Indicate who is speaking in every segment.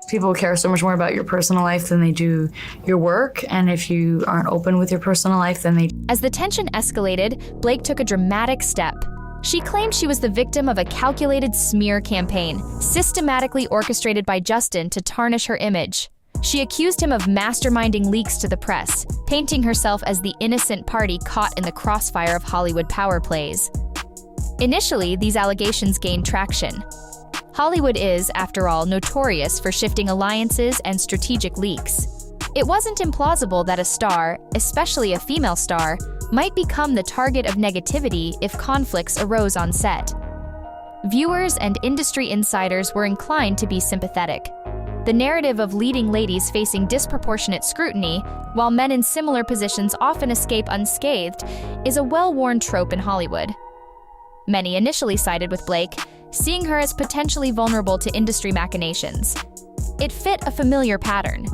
Speaker 1: People care so much more about your personal life than they do your work. And if you aren't open with your personal life, then they...
Speaker 2: As the tension escalated, Blake took a dramatic step. She claimed she was the victim of a calculated smear campaign, systematically orchestrated by Justin to tarnish her image. She accused him of masterminding leaks to the press, painting herself as the innocent party caught in the crossfire of Hollywood power plays. Initially, these allegations gained traction. Hollywood is, after all, notorious for shifting alliances and strategic leaks. It wasn't implausible that a star, especially a female star, might become the target of negativity if conflicts arose on set. Viewers and industry insiders were inclined to be sympathetic. The narrative of leading ladies facing disproportionate scrutiny, while men in similar positions often escape unscathed, is a well-worn trope in Hollywood. Many initially sided with Blake, seeing her as potentially vulnerable to industry machinations. It fit a familiar pattern.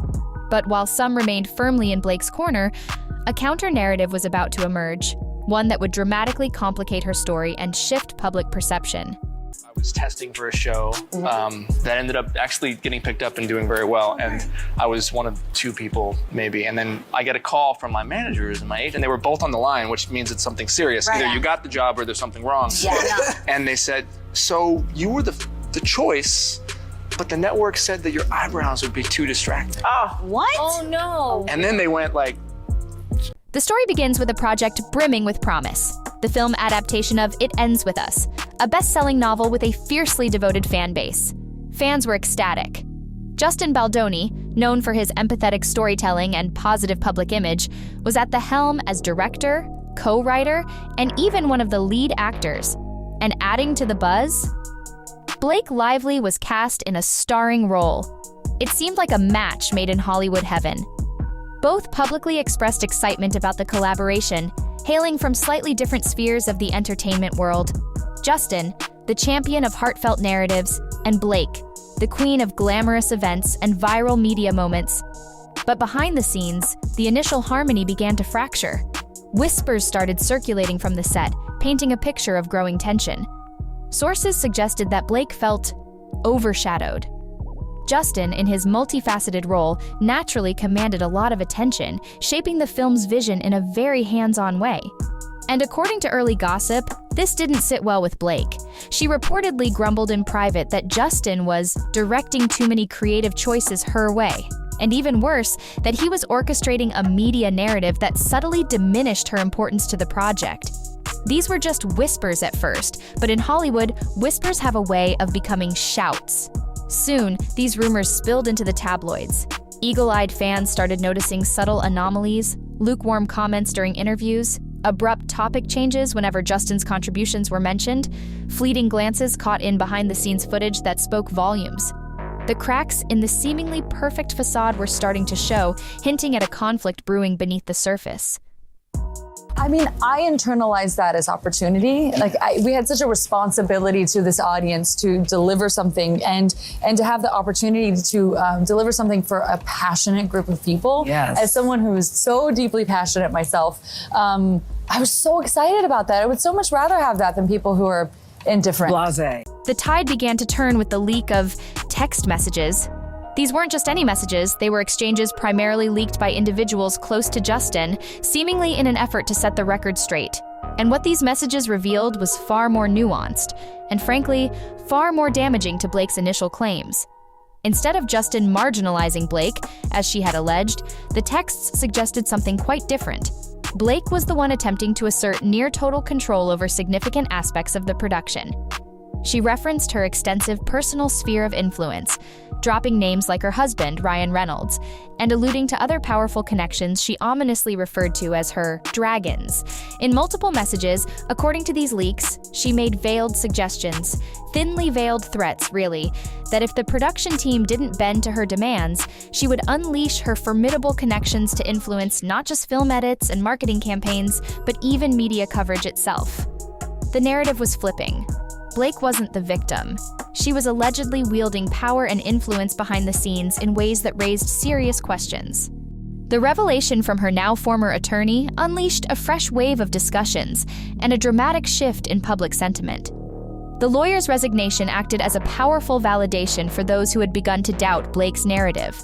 Speaker 2: But while some remained firmly in Blake's corner, a counter-narrative was about to emerge, one that would dramatically complicate her story and shift public perception.
Speaker 3: I was testing for a show that ended up actually getting picked up and doing very well, and I was one of 2 people maybe, and then I get a call from my managers and my agent. They were both on the line, which means it's something serious.
Speaker 4: Right.
Speaker 3: Either you got the job or there's something wrong.
Speaker 4: Yeah, no.
Speaker 3: And they said, so you were the choice, but the network said that your eyebrows would be too distracting.
Speaker 4: Oh, what?
Speaker 2: Oh no!
Speaker 3: And then they went like...
Speaker 2: The story begins with a project brimming with promise. The film adaptation of It Ends With Us, a best-selling novel with a fiercely devoted fan base. Fans were ecstatic. Justin Baldoni, known for his empathetic storytelling and positive public image, was at the helm as director, co-writer, and even one of the lead actors. And adding to the buzz, Blake Lively was cast in a starring role. It seemed like a match made in Hollywood heaven. Both publicly expressed excitement about the collaboration, hailing from slightly different spheres of the entertainment world. Justin, the champion of heartfelt narratives, and Blake, the queen of glamorous events and viral media moments. But behind the scenes, the initial harmony began to fracture. Whispers started circulating from the set, painting a picture of growing tension. Sources suggested that Blake felt overshadowed. Justin, in his multifaceted role, naturally commanded a lot of attention, shaping the film's vision in a very hands-on way. And according to early gossip, this didn't sit well with Blake. She reportedly grumbled in private that Justin was directing too many creative choices her way. And even worse, that he was orchestrating a media narrative that subtly diminished her importance to the project. These were just whispers at first, but in Hollywood, whispers have a way of becoming shouts. Soon, these rumors spilled into the tabloids. Eagle-eyed fans started noticing subtle anomalies, lukewarm comments during interviews, abrupt topic changes whenever Justin's contributions were mentioned, fleeting glances caught in behind-the-scenes footage that spoke volumes. The cracks in the seemingly perfect facade were starting to show, hinting at a conflict brewing beneath the surface.
Speaker 1: I mean, I internalized that as opportunity. Like, we had such a responsibility to this audience to deliver something and to have the opportunity to deliver something for a passionate group of people.
Speaker 5: Yes.
Speaker 1: As someone who is so deeply passionate myself, I was so excited about that. I would so much rather have that than people who are indifferent.
Speaker 5: Blasé.
Speaker 2: The tide began to turn with the leak of text messages. These weren't just any messages, they were exchanges primarily leaked by individuals close to Justin, seemingly in an effort to set the record straight. And what these messages revealed was far more nuanced, and frankly, far more damaging to Blake's initial claims. Instead of Justin marginalizing Blake, as she had alleged, the texts suggested something quite different. Blake was the one attempting to assert near-total control over significant aspects of the production. She referenced her extensive personal sphere of influence, dropping names like her husband, Ryan Reynolds, and alluding to other powerful connections she ominously referred to as her dragons. In multiple messages, according to these leaks, she made veiled suggestions, thinly veiled threats, really, that if the production team didn't bend to her demands, she would unleash her formidable connections to influence not just film edits and marketing campaigns, but even media coverage itself. The narrative was flipping. Blake wasn't the victim. She was allegedly wielding power and influence behind the scenes in ways that raised serious questions. The revelation from her now former attorney unleashed a fresh wave of discussions and a dramatic shift in public sentiment. The lawyer's resignation acted as a powerful validation for those who had begun to doubt Blake's narrative.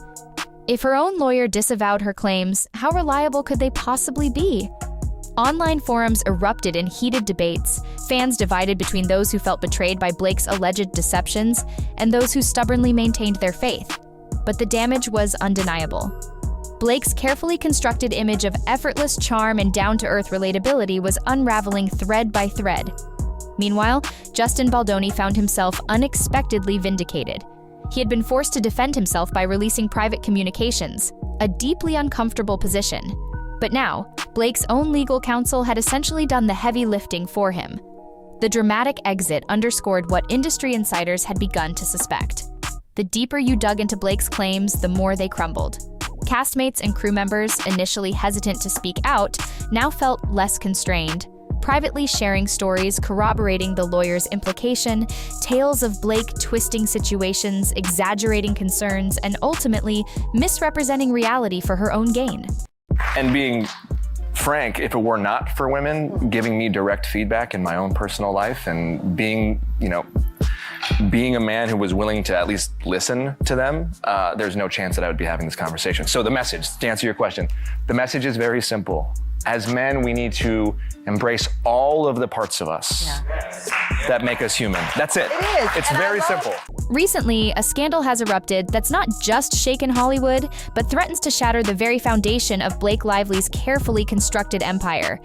Speaker 2: If her own lawyer disavowed her claims, how reliable could they possibly be? Online forums erupted in heated debates, fans divided between those who felt betrayed by Blake's alleged deceptions and those who stubbornly maintained their faith. But the damage was undeniable. Blake's carefully constructed image of effortless charm and down-to-earth relatability was unraveling thread by thread. Meanwhile, Justin Baldoni found himself unexpectedly vindicated. He had been forced to defend himself by releasing private communications, a deeply uncomfortable position. But now, Blake's own legal counsel had essentially done the heavy lifting for him. The dramatic exit underscored what industry insiders had begun to suspect. The deeper you dug into Blake's claims, the more they crumbled. Castmates and crew members, initially hesitant to speak out, now felt less constrained, privately sharing stories corroborating the lawyer's implication, tales of Blake twisting situations, exaggerating concerns, and ultimately misrepresenting reality for her own gain.
Speaker 4: And being frank, if it were not for women giving me direct feedback in my own personal life and being a man who was willing to at least listen to them, there's no chance that I would be having this conversation. So the message, to answer your question, the message is very simple. As men, we need to embrace all of the parts of us that make us human. That's it.
Speaker 1: It is.
Speaker 4: It's
Speaker 1: And
Speaker 4: very simple.
Speaker 2: Recently, a scandal has erupted that's not just shaken Hollywood, but threatens to shatter the very foundation of Blake Lively's carefully constructed empire.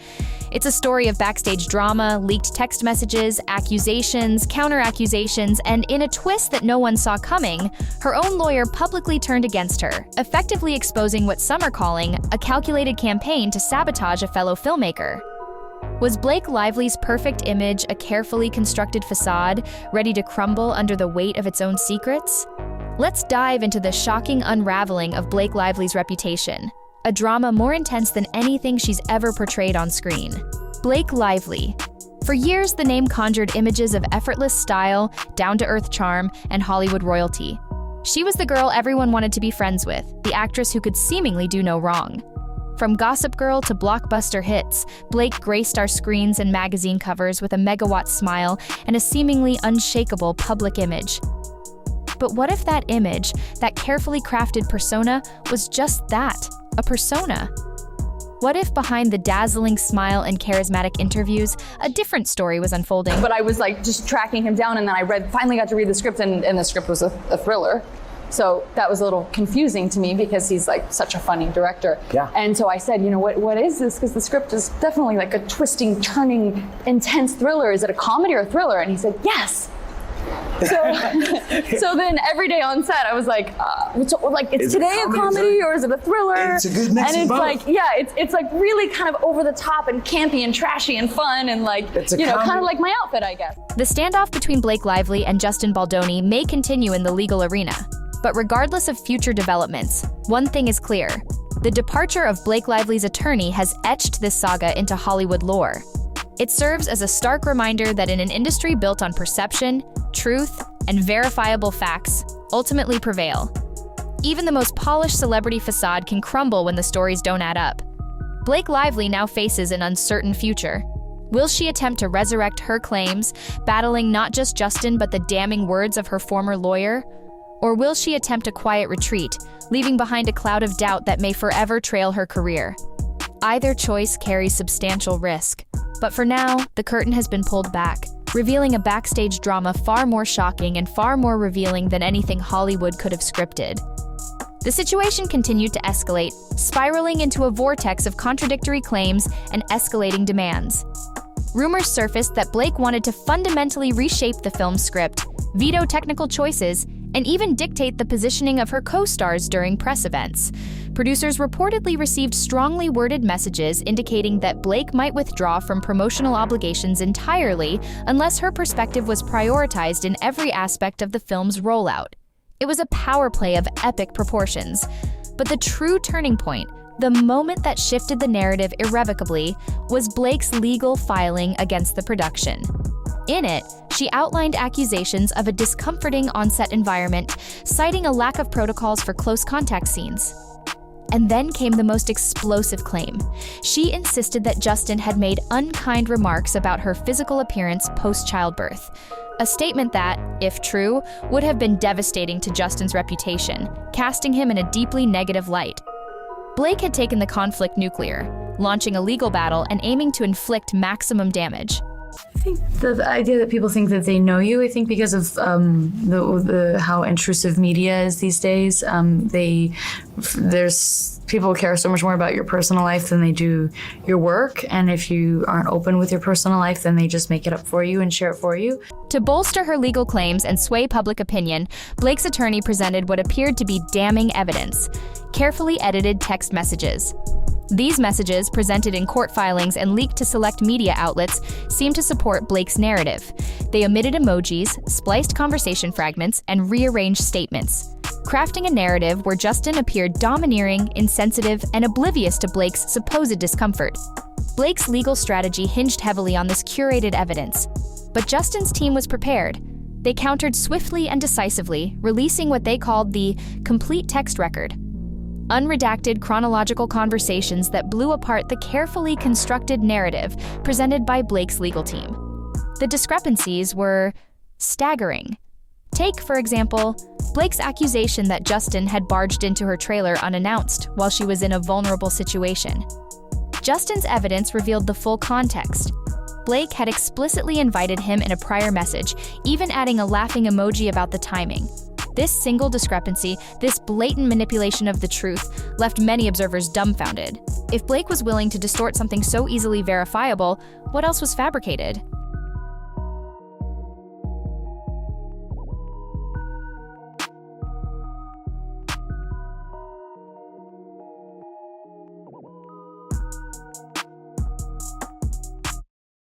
Speaker 2: It's a story of backstage drama, leaked text messages, accusations, counter-accusations, and in a twist that no one saw coming, her own lawyer publicly turned against her, effectively exposing what some are calling a calculated campaign to sabotage a fellow filmmaker. Was Blake Lively's perfect image a carefully constructed facade, ready to crumble under the weight of its own secrets? Let's dive into the shocking unraveling of Blake Lively's reputation, a drama more intense than anything she's ever portrayed on screen. Blake Lively. For years, the name conjured images of effortless style, down-to-earth charm, and Hollywood royalty. She was the girl everyone wanted to be friends with, the actress who could seemingly do no wrong. From Gossip Girl to blockbuster hits, Blake graced our screens and magazine covers with a megawatt smile and a seemingly unshakable public image. But what if that image, that carefully crafted persona, was just that, a persona? What if behind the dazzling smile and charismatic interviews, a different story was unfolding?
Speaker 1: But I was like just tracking him down, and then I finally got to read the script, and the script was a thriller. So that was a little confusing to me because he's like such a funny director.
Speaker 5: Yeah.
Speaker 1: And so I said, what is this? Because the script is definitely like a twisting, turning, intense thriller. Is it a comedy or a thriller? And he said, yes. So then every day on set, I was like, is today a comedy or is it a thriller?
Speaker 5: It's a good mix
Speaker 1: and
Speaker 5: of
Speaker 1: it's
Speaker 5: both.
Speaker 1: like, it's like really kind of over the top and campy and trashy and fun and like, kind of like my outfit, I guess.
Speaker 2: The standoff between Blake Lively and Justin Baldoni may continue in the legal arena. But regardless of future developments, one thing is clear. The departure of Blake Lively's attorney has etched this saga into Hollywood lore. It serves as a stark reminder that in an industry built on perception, truth, and verifiable facts, ultimately prevail. Even the most polished celebrity facade can crumble when the stories don't add up. Blake Lively now faces an uncertain future. Will she attempt to resurrect her claims, battling not just Justin but the damning words of her former lawyer? Or will she attempt a quiet retreat, leaving behind a cloud of doubt that may forever trail her career? Either choice carries substantial risk. But for now, the curtain has been pulled back, revealing a backstage drama far more shocking and far more revealing than anything Hollywood could have scripted. The situation continued to escalate, spiraling into a vortex of contradictory claims and escalating demands. Rumors surfaced that Blake wanted to fundamentally reshape the film's script, veto technical choices, and even dictate the positioning of her co-stars during press events. Producers reportedly received strongly worded messages indicating that Blake might withdraw from promotional obligations entirely unless her perspective was prioritized in every aspect of the film's rollout. It was a power play of epic proportions. But the true turning point, the moment that shifted the narrative irrevocably, was Blake's legal filing against the production. In it, she outlined accusations of a discomforting on-set environment, citing a lack of protocols for close contact scenes. And then came the most explosive claim. She insisted that Justin had made unkind remarks about her physical appearance post-childbirth. A statement that, if true, would have been devastating to Justin's reputation, casting him in a deeply negative light. Blake had taken the conflict nuclear, launching a legal battle and aiming to inflict maximum damage.
Speaker 1: I think the idea that people think that they know you, I think because of how intrusive media is these days, people care so much more about your personal life than they do your work. And if you aren't open with your personal life, then they just make it up for you and share it for you.
Speaker 2: To bolster her legal claims and sway public opinion, Blake's attorney presented what appeared to be damning evidence: carefully edited text messages. These messages, presented in court filings and leaked to select media outlets, seem to support Blake's narrative. They omitted emojis, spliced conversation fragments, and rearranged statements, crafting a narrative where Justin appeared domineering, insensitive, and oblivious to Blake's supposed discomfort. Blake's legal strategy hinged heavily on this curated evidence, but Justin's team was prepared. They countered swiftly and decisively, releasing what they called the complete text record. Unredacted chronological conversations that blew apart the carefully constructed narrative presented by Blake's legal team. The discrepancies were staggering. Take, for example, Blake's accusation that Justin had barged into her trailer unannounced while she was in a vulnerable situation. Justin's evidence revealed the full context. Blake had explicitly invited him in a prior message, even adding a laughing emoji about the timing. This single discrepancy, this blatant manipulation of the truth, left many observers dumbfounded. If Blake was willing to distort something so easily verifiable, what else was fabricated?